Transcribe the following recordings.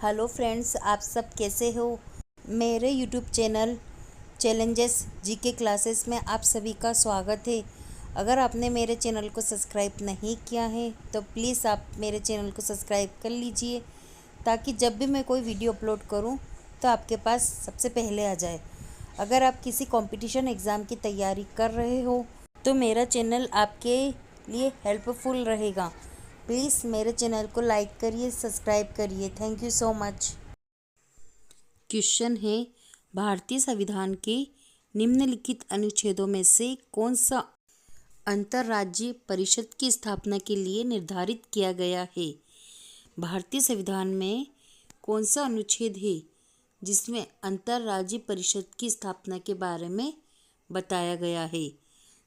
Hello friends, आप सब कैसे हो। मेरे YouTube channel challenges GK classes में आप सभी का स्वागत है। अगर आपने मेरे चैनल को सब्सक्राइब नहीं किया है तो प्लीज़ आप मेरे चैनल को सब्सक्राइब कर लीजिए, ताकि जब भी मैं कोई वीडियो अपलोड करूं तो आपके पास सबसे पहले आ जाए। अगर आप किसी कंपटीशन एग्ज़ाम की तैयारी कर रहे हो तो मेरा चैनल आपके लिए हेल्पफुल रहेगा। प्लीज़ मेरे चैनल को लाइक करिए, सब्सक्राइब करिए। Thank you so much. Question है, भारतीय संविधान के निम्नलिखित अनुच्छेदों में से कौन सा अंतर्राज्यीय परिषद की स्थापना के लिए निर्धारित किया गया है। भारतीय संविधान में कौन सा अनुच्छेद है जिसमें अंतर्राज्यीय परिषद की स्थापना के बारे में बताया गया है।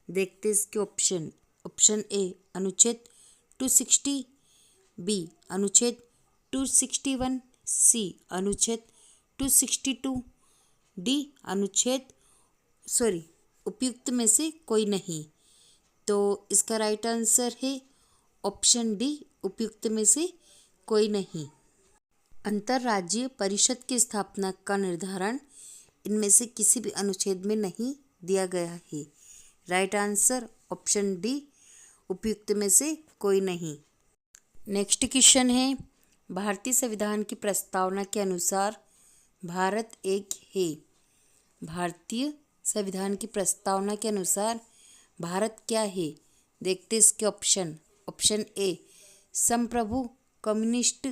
देखते इसके ऑप्शन। ऑप्शन ए अनुच्छेद 260, बी अनुच्छेद 261, सी अनुच्छेद 262, डी अनुच्छेद उपयुक्त में से कोई नहीं। तो इसका राइट आंसर है ऑप्शन डी, उपयुक्त में से कोई नहीं। अंतर्राज्यीय परिषद की स्थापना का निर्धारण इनमें से किसी भी अनुच्छेद में नहीं दिया गया है। राइट आंसर ऑप्शन डी, उपयुक्त में से कोई नहीं। नेक्स्ट क्वेश्चन है, भारतीय संविधान की प्रस्तावना के अनुसार भारत एक है। भारतीय संविधान की प्रस्तावना के अनुसार भारत क्या है। देखते इसके ऑप्शन। ऑप्शन ए संप्रभु कम्युनिस्ट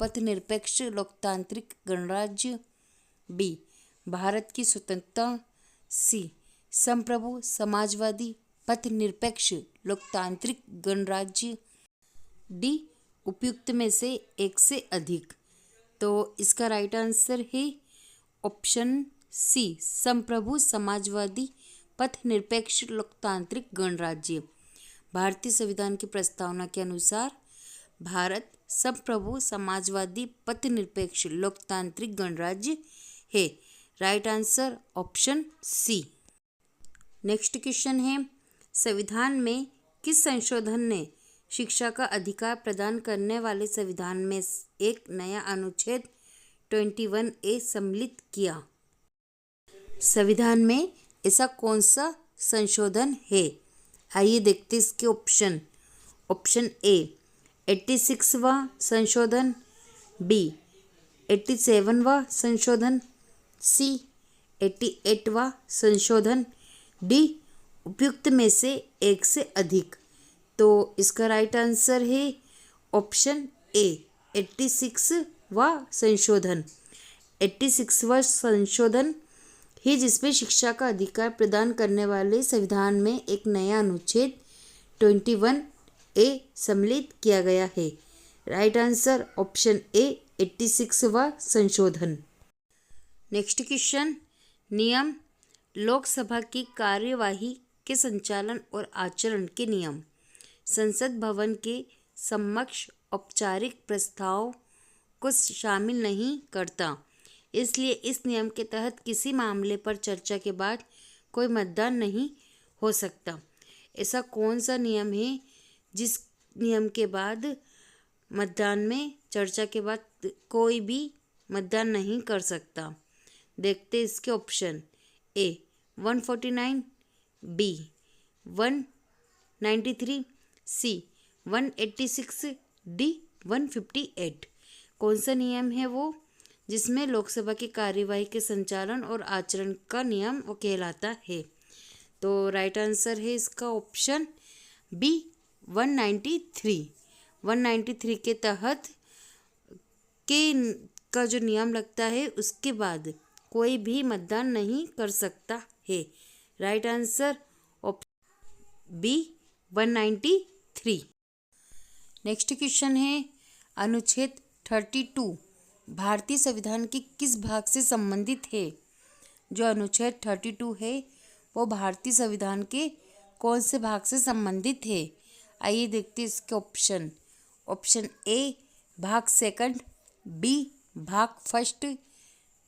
पथनिरपेक्ष लोकतांत्रिक गणराज्य, बी भारत की स्वतंत्रता, सी संप्रभु समाजवादी पथनिरपेक्ष लोकतांत्रिक गणराज्य, डी उपयुक्त में से एक से अधिक। तो इसका राइट आंसर है ऑप्शन सी संप्रभु समाजवादी पथनिरपेक्ष लोकतांत्रिक गणराज्य। भारतीय संविधान की प्रस्तावना के अनुसार भारत संप्रभु समाजवादी पथनिरपेक्ष लोकतांत्रिक गणराज्य है। Right answer option C. Next question है, संविधान में किस संशोधन ने शिक्षा का अधिकार प्रदान करने वाले संविधान में एक नया अनुच्छेद 21A सम्मिलित किया। संविधान में ऐसा कौन सा संशोधन है। आइए देखते इसके ऑप्शन। ऑप्शन ए 86वां संशोधन, बी 87वां संशोधन, सी 88वां संशोधन, डी उपयुक्त में से एक से अधिक। तो इसका राइट आंसर है ऑप्शन ए 86वां संशोधन। 86वां संशोधन है जिसमें शिक्षा का अधिकार प्रदान करने वाले संविधान में एक नया अनुच्छेद 21A सम्मिलित किया गया है। राइट आंसर ऑप्शन ए 86वां संशोधन। नेक्स्ट क्वेश्चन, नियम लोकसभा की कार्यवाही के संचालन और आचरण के नियम संसद भवन के समक्ष औपचारिक प्रस्ताव को शामिल नहीं करता। इसलिए इस नियम के तहत किसी मामले पर चर्चा के बाद कोई मतदान नहीं हो सकता। ऐसा कौन सा नियम है जिस नियम के बाद मतदान में चर्चा के बाद कोई भी मतदान नहीं कर सकता। देखते इसके ऑप्शन। ए 149, बी 193, सी 186, डी 158। कौन सा नियम है वो जिसमें लोकसभा की कार्यवाही के संचालन और आचरण का नियम वो कहलाता है। तो राइट आंसर है इसका ऑप्शन बी 193। 193 के तहत के का जो नियम लगता है उसके बाद कोई भी मतदान नहीं कर सकता है। Right answer option B 193। Next question है, अनुच्छेद 32 भारतीय संविधान के किस भाग से संबंधित है। जो अनुच्छेद 32 है वो भारतीय संविधान के कौन से भाग से संबंधित है। आइए देखते हैं इसके ऑप्शन। ऑप्शन ए भाग सेकंड, बी भाग फर्स्ट,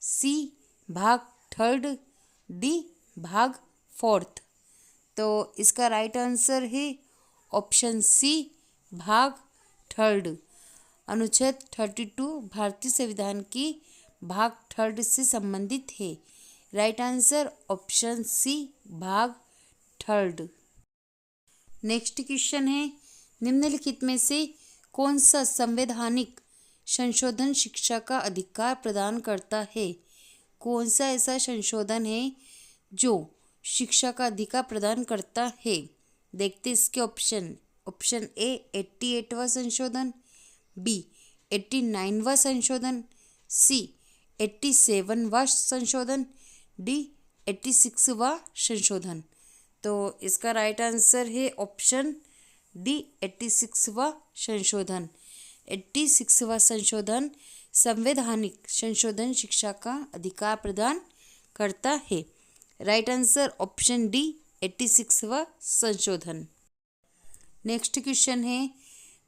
सी भाग थर्ड, डी भाग फोर्थ। तो इसका राइट आंसर है ऑप्शन सी भाग थर्ड। अनुच्छेद 32 भारतीय संविधान की भाग 3 से संबंधित है। राइट आंसर ऑप्शन सी भाग 3। नेक्स्ट क्वेश्चन है, निम्नलिखित में से कौन सा संवैधानिक संशोधन शिक्षा का अधिकार प्रदान करता है? कौन सा ऐसा संशोधन है जो शिक्षा का अधिकार प्रदान करता है? देखते इसके ऑप्शन। ऑप्शन ए 88वां संशोधन, बी 89वां संशोधन, सी 87वां संशोधन, डी 86वां संशोधन। तो इसका राइट आंसर है ऑप्शन डी 86वां संशोधन। 86वां संशोधन संवैधानिक संशोधन शिक्षा का अधिकार प्रदान करता है। राइट आंसर ऑप्शन डी 86वां संशोधन। नेक्स्ट क्वेश्चन है,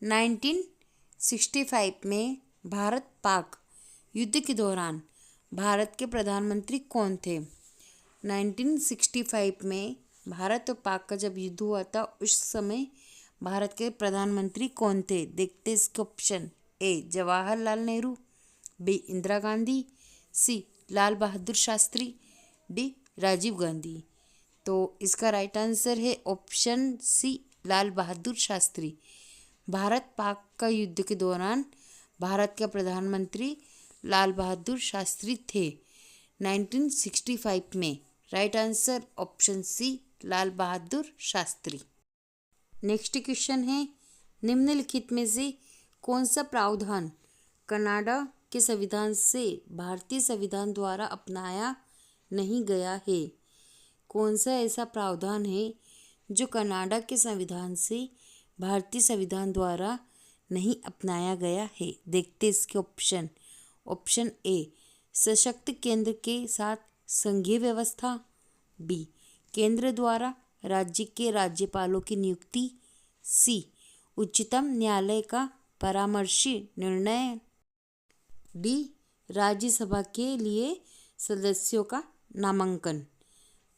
1965 में भारत पाक युद्ध के दौरान भारत के प्रधानमंत्री कौन थे? 1965 में भारत और पाक का जब युद्ध हुआ था उस समय भारत के प्रधानमंत्री कौन थे? देखते इसके ऑप्शन। ए जवाहरलाल नेहरू, बी इंदिरा गांधी, सी लाल बहादुर शास्त्री, डी राजीव गांधी। तो इसका राइट आंसर है ऑप्शन सी लाल बहादुर शास्त्री। भारत पाक का युद्ध के दौरान भारत के प्रधानमंत्री लाल बहादुर शास्त्री थे 1965 में। राइट आंसर ऑप्शन सी लाल बहादुर शास्त्री। नेक्स्ट क्वेश्चन है, निम्नलिखित में से कौन सा प्रावधान कनाडा के संविधान से भारतीय संविधान द्वारा अपनाया नहीं गया है? कौन सा ऐसा प्रावधान है जो कनाडा के संविधान से भारतीय संविधान द्वारा नहीं अपनाया गया है? देखते इसके ऑप्शन। ऑप्शन ए सशक्त केंद्र के साथ संघीय व्यवस्था, बी केंद्र द्वारा राज्य के राज्यपालों की नियुक्ति, सी उच्चतम न्यायालय का परामर्शी निर्णय, डी राज्यसभा के लिए सदस्यों का नामांकन।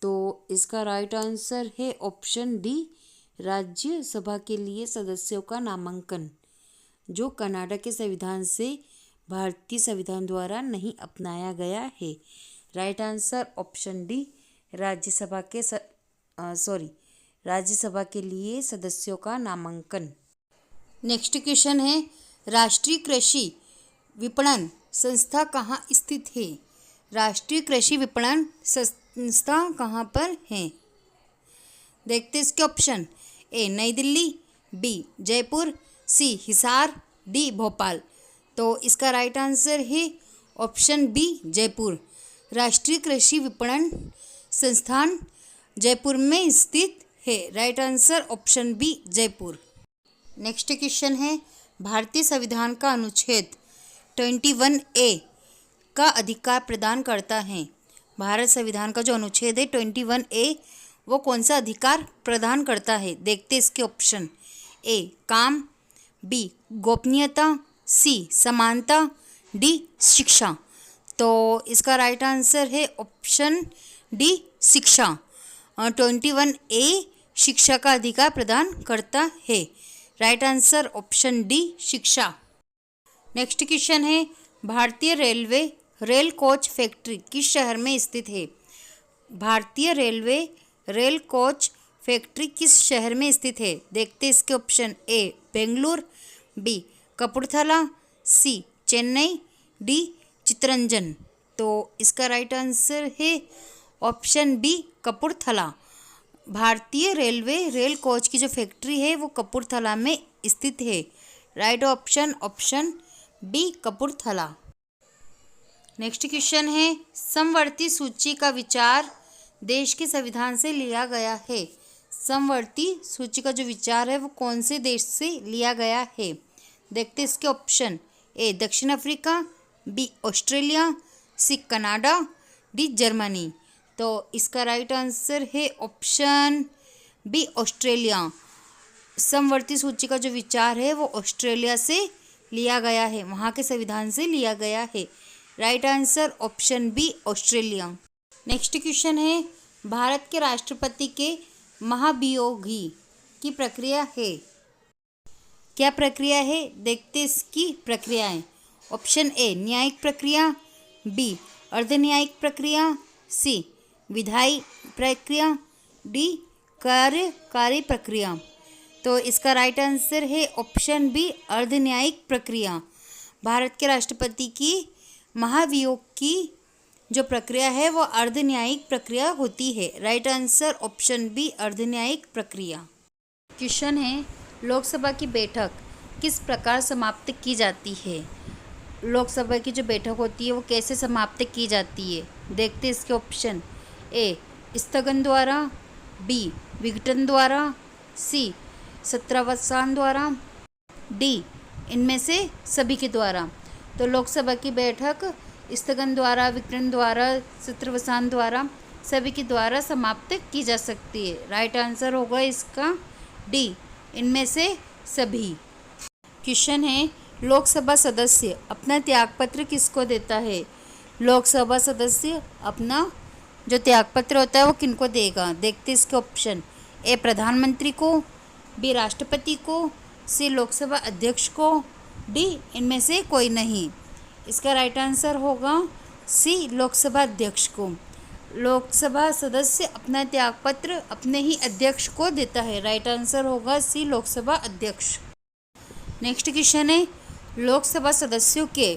तो इसका राइट आंसर है ऑप्शन डी राज्यसभा के लिए सदस्यों का नामांकन, जो कनाडा के संविधान से भारतीय संविधान द्वारा नहीं अपनाया गया है। Right answer option D Rajya Sabha के लिए सदस्यों का नामांकन। नेक्स्ट क्वेश्चन है, राष्ट्रीय कृषि विपणन संस्था कहाँ स्थित है? राष्ट्रीय कृषि विपणन संस्था कहाँ पर है? देखते इसके option. A New Delhi, B Jaipur, C Hisar, D Bhopal. तो इसका राइट आंसर है ऑप्शन बी जयपुर। राष्ट्रीय कृषि विपणन संस्थान जयपुर में स्थित है। Right answer option B Jaipur. Next question है, भारतीय संविधान का अनुच्छेद 21A का अधिकार प्रदान करता है। भारत संविधान का जो अनुच्छेद है 21A वो कौन सा अधिकार प्रदान करता है? देखते इसके ऑप्शन। ए काम, बी गोपनीयता, सी समानता, डी शिक्षा। तो इसका राइट आंसर है ऑप्शन डी शिक्षा। 21A शिक्षा का अधिकार प्रदान करता है। राइट आंसर ऑप्शन डी शिक्षा। नेक्स्ट क्वेश्चन है, भारतीय रेलवे रेल कोच फैक्ट्री किस शहर में स्थित है? भारतीय रेलवे रेल कोच फैक्ट्री किस शहर में स्थित है? देखते इसके ऑप्शन। ए बेंगलुरु, बी कपूरथला, सी चेन्नई, डी चित्तरंजन। तो इसका राइट आंसर है ऑप्शन बी कपूरथला। भारतीय रेलवे रेल कोच की जो फैक्ट्री है वो कपूरथला में स्थित है। Right option B Kapurthala. Next question है, समवर्ती सूची का विचार देश के संविधान से लिया गया है। समवर्ती सूची का जो विचार है वो कौन से देश से लिया गया है? देखते इसके ऑप्शन। ए दक्षिण Africa, B Australia, C Canada, D Germany. तो इसका राइट आंसर है ऑप्शन बी ऑस्ट्रेलिया। समवर्ती सूची का जो विचार है वो ऑस्ट्रेलिया से लिया गया है, वहाँ के संविधान से लिया गया है। Right answer option B Australia. Next question है, भारत के राष्ट्रपति के महाभियोगी की प्रक्रिया है। क्या प्रक्रिया है, देखते इसकी प्रक्रियाएं। ऑप्शन ए न्यायिक प्रक्रिया, बी अर्धन्यायिक प्रक्रिया, सी विधायी प्रक्रिया, डी कार्यकारी प्रक्रिया। तो इसका राइट आंसर है ऑप्शन बी अर्धन्यायिक प्रक्रिया। भारत के राष्ट्रपति की महाभियोग की जो प्रक्रिया है वो अर्धन्यायिक प्रक्रिया होती है। राइट आंसर ऑप्शन बी अर्धन्यायिक प्रक्रिया। क्वेश्चन है, लोकसभा की बैठक किस प्रकार समाप्त की जाती है। लोकसभा की जो बैठक होती है वो कैसे समाप्त की जाती है, देखते इसके ऑप्शन। ए स्थगन द्वारा, बी विघटन द्वारा, सी सत्रावसान द्वारा, डी इनमें से सभी के द्वारा। तो लोकसभा की बैठक स्थगन द्वारा, विघटन द्वारा, सत्रावसान द्वारा, सभी के द्वारा समाप्त की जा सकती है। राइट आंसर होगा इसका डी इनमें से सभी। क्वेश्चन है, लोकसभा सदस्य अपना त्यागपत्र किसको देता है। लोकसभा सदस्य अपना जो त्यागपत्र होता है वो किनको देगा, देखते इसके ऑप्शन। ए प्रधानमंत्री को, बी राष्ट्रपति को, सी लोकसभा अध्यक्ष को, डी इनमें से कोई नहीं। इसका राइट आंसर होगा सी लोकसभा अध्यक्ष को। लोकसभा सदस्य अपना त्यागपत्र अपने ही अध्यक्ष को देता है। राइट आंसर होगा सी लोकसभा अध्यक्ष। नेक्स्ट क्वेश्चन है, लोकसभा सदस्यों के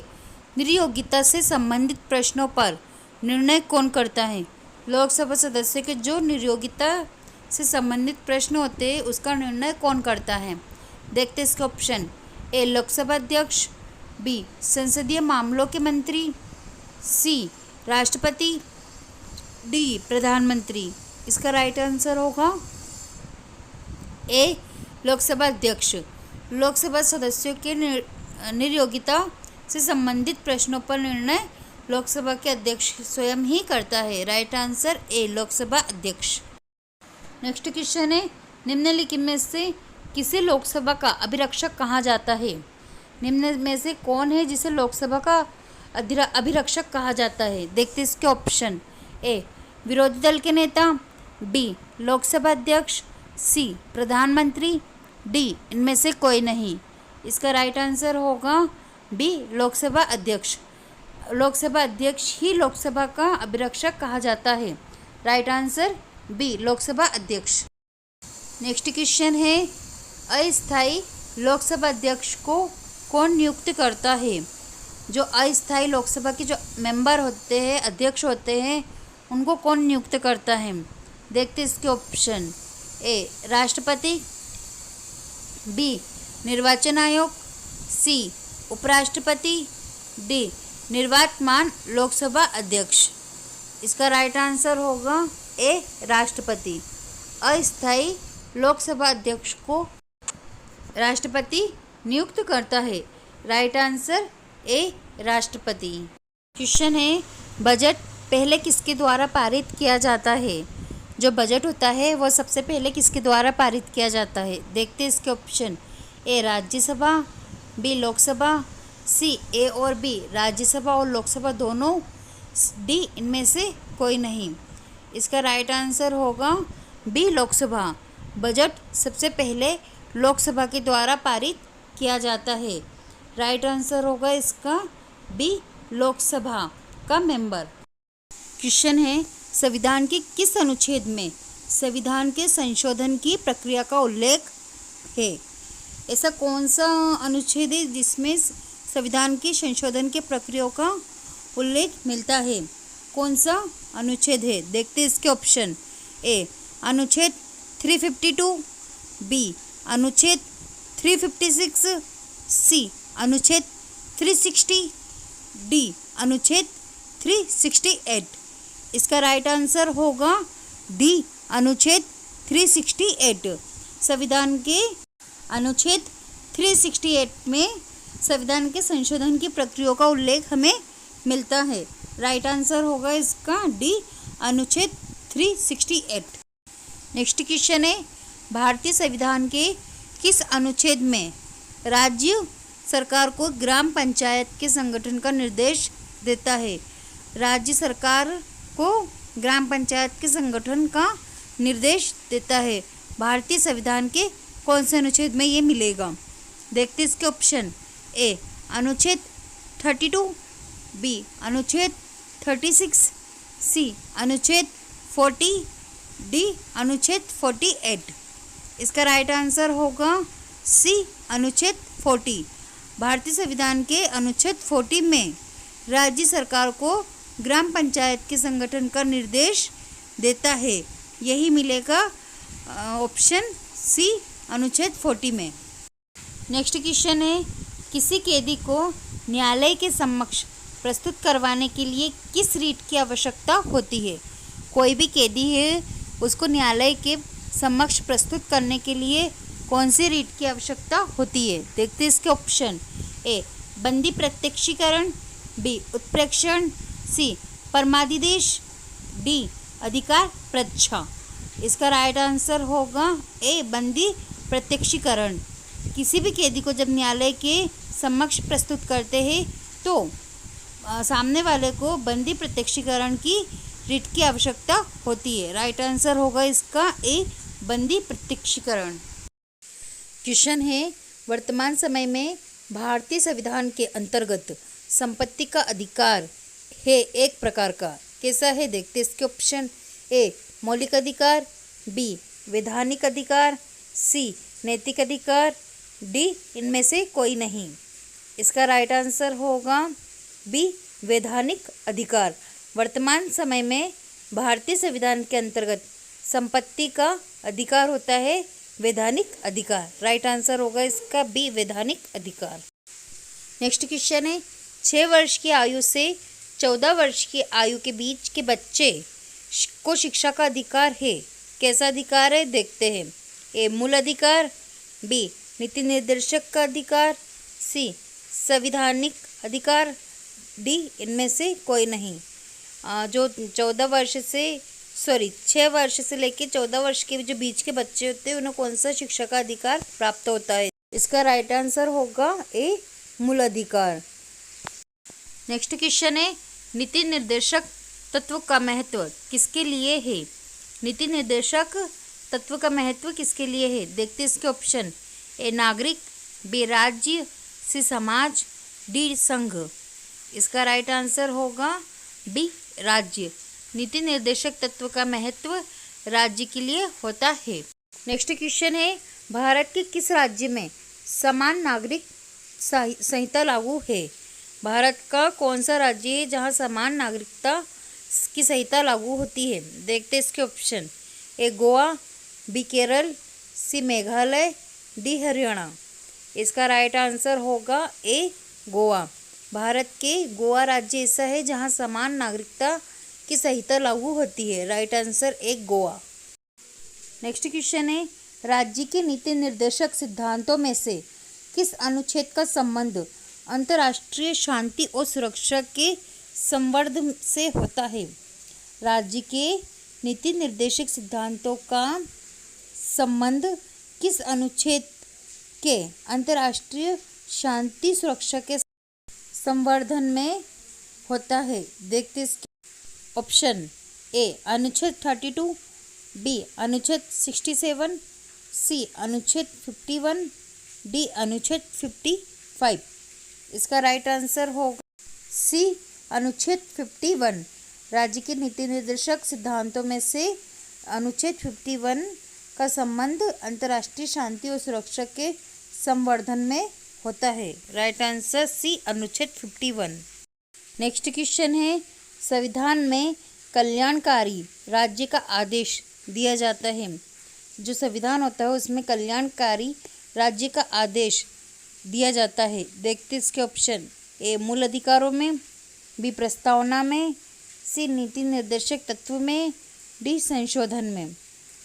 नियोगिता से संबंधित प्रश्नों पर निर्णय कौन करता है। लोकसभा सदस्य के जो नियोगिता से संबंधित प्रश्न होते हैं उसका निर्णय कौन करता है, देखते इसके ऑप्शन। ए लोकसभा अध्यक्ष, बी संसदीय मामलों के मंत्री, सी राष्ट्रपति, डी प्रधानमंत्री। इसका राइट आंसर होगा ए लोकसभा अध्यक्ष। लोकसभा सदस्यों के नियोगिता से संबंधित प्रश्नों पर निर्णय लोकसभा के अध्यक्ष स्वयं ही करता है। राइट आंसर ए लोकसभा अध्यक्ष। नेक्स्ट क्वेश्चन है, निम्नलिखित में से किसे लोकसभा का अभिरक्षक कहा जाता है। निम्न में से कौन है जिसे लोकसभा का अभिरक्षक कहा जाता है, देखते इसके ऑप्शन। ए विरोधी दल के नेता, बी लोकसभा अध्यक्ष, सी प्रधानमंत्री, डी इनमें से कोई नहीं। इसका राइट आंसर होगा बी लोकसभा अध्यक्ष। लोकसभा अध्यक्ष ही लोकसभा का अभिरक्षक कहा जाता है। राइट आंसर बी लोकसभा अध्यक्ष। नेक्स्ट क्वेश्चन है, अस्थायी लोकसभा अध्यक्ष को कौन नियुक्त करता है। जो अस्थायी लोकसभा के जो मेंबर होते हैं, अध्यक्ष होते हैं, उनको कौन नियुक्त करता है, देखते इसके ऑप्शन। ए राष्ट्रपति, बी निर्वाचन आयोग, सी उपराष्ट्रपति, डी निर्वाचमान लोकसभा अध्यक्ष। इसका राइट आंसर होगा ए राष्ट्रपति। अस्थायी लोकसभा अध्यक्ष को राष्ट्रपति नियुक्त करता है। राइट आंसर ए राष्ट्रपति। क्वेश्चन है, बजट पहले किसके द्वारा पारित किया जाता है। जो बजट होता है वो सबसे पहले किसके द्वारा पारित किया जाता है, देखते इसके ऑप्शन। ए राज्यसभा, बी लोकसभा, सी ए और बी राज्यसभा और लोकसभा दोनों, डी इनमें से कोई नहीं। इसका राइट आंसर होगा बी लोकसभा। बजट सबसे पहले लोकसभा के द्वारा पारित किया जाता है। राइट आंसर होगा इसका बी लोकसभा का मेंबर। क्वेश्चन है, संविधान के किस अनुच्छेद में संविधान के संशोधन की प्रक्रिया का उल्लेख है। ऐसा कौन सा अनुच्छेद है जिसमें संविधान के संशोधन के प्रक्रिया का उल्लेख मिलता है, कौन सा अनुच्छेद है, देखते इसके ऑप्शन। ए अनुच्छेद 352, बी अनुच्छेद 356, सी अनुच्छेद 360, डी अनुच्छेद 368। इसका राइट आंसर होगा डी अनुच्छेद 368। संविधान के अनुच्छेद 368 में संविधान के संशोधन की प्रक्रिया का उल्लेख हमें मिलता है। राइट आंसर होगा इसका डी अनुच्छेद 368। नेक्स्ट क्वेश्चन है, भारतीय संविधान के किस अनुच्छेद में राज्य सरकार को ग्राम पंचायत के संगठन का निर्देश देता है। राज्य सरकार को ग्राम पंचायत के संगठन का निर्देश देता है। भारतीय संविधान के कौन से अनुच्छेद में ये मिलेगा, देखते इसके ऑप्शन। ए अनुच्छेद 32, बी अनुच्छेद 36, सी अनुच्छेद 40, डी अनुच्छेद 48। इसका राइट आंसर होगा सी अनुच्छेद 40। भारतीय संविधान के अनुच्छेद 40 में राज्य सरकार को ग्राम पंचायत के संगठन का निर्देश देता है। यही मिलेगा ऑप्शन सी अनुच्छेद 40 में। नेक्स्ट क्वेश्चन है, किसी कैदी को न्यायालय के समक्ष प्रस्तुत करवाने के लिए किस रीट की आवश्यकता होती है? कोई भी कैदी है, उसको न्यायालय के समक्ष प्रस्तुत करने के लिए कौन सी रीट की आवश्यकता होती है? देखते हैं इसके ऑप्शन। ए बंदी प्रत्यक्षीकरण, बी उत्प्रेक्षण, सी परमादिदेश, डी अधिकार परीक्षा। इसका राइट आंसर होगा ए बंदी प्रत्यक्षीकरण। किसी भी कैदी को जब न्यायालय के समक्ष प्रस्तुत करते हैं तो सामने वाले को बंदी प्रत्यक्षीकरण की रीट की आवश्यकता होती है। राइट आंसर होगा इसका ए बंदी प्रत्यक्षीकरण। क्वेश्चन है, वर्तमान समय में भारतीय संविधान के अंतर्गत संपत्ति का अधिकार है एक प्रकार का, कैसा है? देखते इसके ऑप्शन। ए मौलिक अधिकार, बी वैधानिक अधिकार, सी नैतिक अधिकार, डी इनमें से कोई नहीं। इसका राइट आंसर होगा बी वैधानिक अधिकार। वर्तमान समय में भारतीय संविधान के अंतर्गत संपत्ति का अधिकार होता है वैधानिक अधिकार। राइट आंसर होगा इसका बी वैधानिक अधिकार। नेक्स्ट क्वेश्चन है, 6 वर्ष की आयु से 14 वर्ष की आयु के बीच के बच्चे को शिक्षा का अधिकार है, कैसा अधिकार है? देखते हैं। ए मूल अधिकार, बी नीति निर्देशक का अधिकार, सी संवैधानिक अधिकार, डी इनमें से कोई नहीं। जो 6 वर्ष से लेकर 14 वर्ष के जो बीच के बच्चे होते हैं उन्हें कौन सा शिक्षा का अधिकार प्राप्त होता है? इसका राइट आंसर होगा ए मूल अधिकार। नेक्स्ट क्वेश्चन है, नीति निर्देशक तत्व का महत्व किसके लिए है? नीति निर्देशक तत्व का महत्व किसके लिए है? देखते इसके ऑप्शन। ए नागरिक, बी राज्य, सी समाज, डी संघ। इसका राइट आंसर होगा बी राज्य। नीति निर्देशक तत्व का महत्व राज्य के लिए होता है। नेक्स्ट क्वेश्चन है, भारत के किस राज्य में समान नागरिक संहिता लागू है? भारत का कौन सा राज्य है जहां समान नागरिकता की संहिता लागू होती है? देखते इसके ऑप्शन। ए गोवा, बी केरल, सी मेघालय, डी हरियाणा। इसका राइट आंसर होगा ए गोवा। भारत के गोवा राज्य ऐसा है जहां समान नागरिकता की संहिता लागू होती है। Right answer A Goa. Next question है, राज्य के नीति निर्देशक सिद्धांतों में से किस अनुच्छेद का संबंध अंतर्राष्ट्रीय शांति और सुरक्षा के संवर्धन से होता है? राज्य के नीति निर्देशक सिद्धांतों का संबंध किस अनुच्छेद के अंतर्राष्ट्रीय शांति सुरक्षा के संवर्धन में होता है? देखते इसके ऑप्शन। ए अनुच्छेद 32, बी अनुच्छेद 67, सी अनुच्छेद 51, डी अनुच्छेद 55। इसका राइट आंसर होगा सी अनुच्छेद 51। राज्य के नीति निर्देशक सिद्धांतों में से अनुच्छेद 51 का संबंध अंतर्राष्ट्रीय शांति और सुरक्षा के संवर्धन में होता है। राइट आंसर सी अनुच्छेद 51। नेक्स्ट क्वेश्चन है, संविधान में कल्याणकारी राज्य का आदेश दिया जाता है। जो संविधान होता है उसमें कल्याणकारी राज्य का आदेश दिया जाता है। देखते इसके ऑप्शन। ए मूल अधिकारों में, बी प्रस्तावना में, सी नीति निर्देशक तत्व में, डी संशोधन में।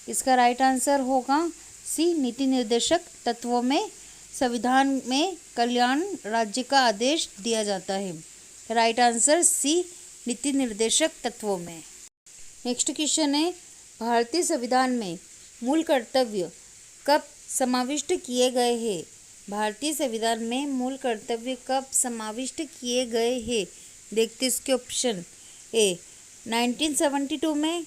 इसका राइट आंसर होगा सी नीति निर्देशक तत्वों में संविधान में कल्याण राज्य का आदेश दिया जाता है। राइट आंसर सी नीति निर्देशक तत्वों में। नेक्स्ट क्वेश्चन है, भारतीय संविधान में मूल कर्तव्य कब समाविष्ट किए गए हैं? भारतीय संविधान में मूल कर्तव्य कब समाविष्ट किए गए हैं? देखते इसके ऑप्शन। ए 1972 में,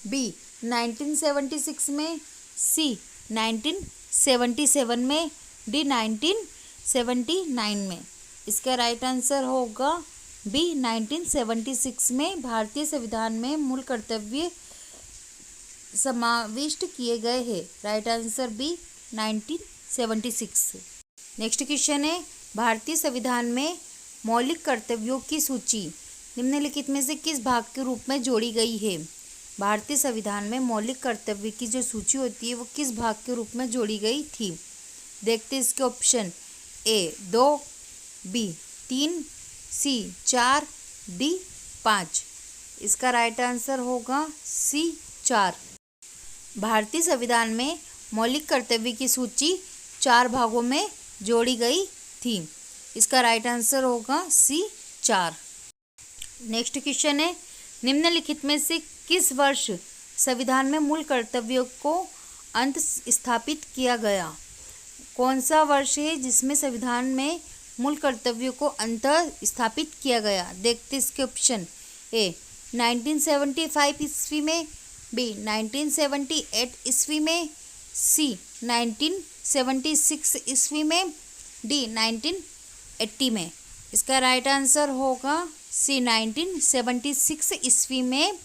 बी 1976 में, सी 1977 में, डी 1979 में। इसका राइट आंसर होगा बी 1976 में भारतीय संविधान में मूल कर्तव्य समाविष्ट किए गए हैं। Right answer B 1976। Next question है, भारतीय संविधान में मौलिक कर्तव्यों की सूची निम्नलिखित में से किस भाग के रूप में जोड़ी गई है। भारतीय संविधान में मौलिक कर्तव्य की जो सूची होती है वो किस भाग के रूप में जोड़ी गई थी। देखते इसके ऑप्शन, ए 2, बी 3, सी 4, डी 5। इसका राइट आंसर होगा सी 4। भारतीय संविधान में मौलिक कर्तव्य की सूची 4 भागों में जोड़ी गई थी। इसका राइट आंसर होगा सी 4। नेक्स्ट क्वेश्चन है, निम्नलिखित में से किस वर्ष संविधान में मूल कर्तव्यों को अंत स्थापित किया गया। कौन सा वर्ष है जिसमें संविधान में मूल कर्तव्यों को अंत स्थापित किया गया। देखते इसके ऑप्शन, ए 1975 ईस्वी में, बी 1978 ईस्वी में, सी 1976 ईस्वी में, डी 1980 में। इसका राइट आंसर होगा सी 1976 ईस्वी में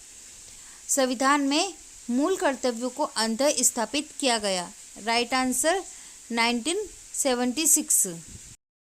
संविधान में मूल कर्तव्यों को अंत स्थापित किया गया। Right answer 1976।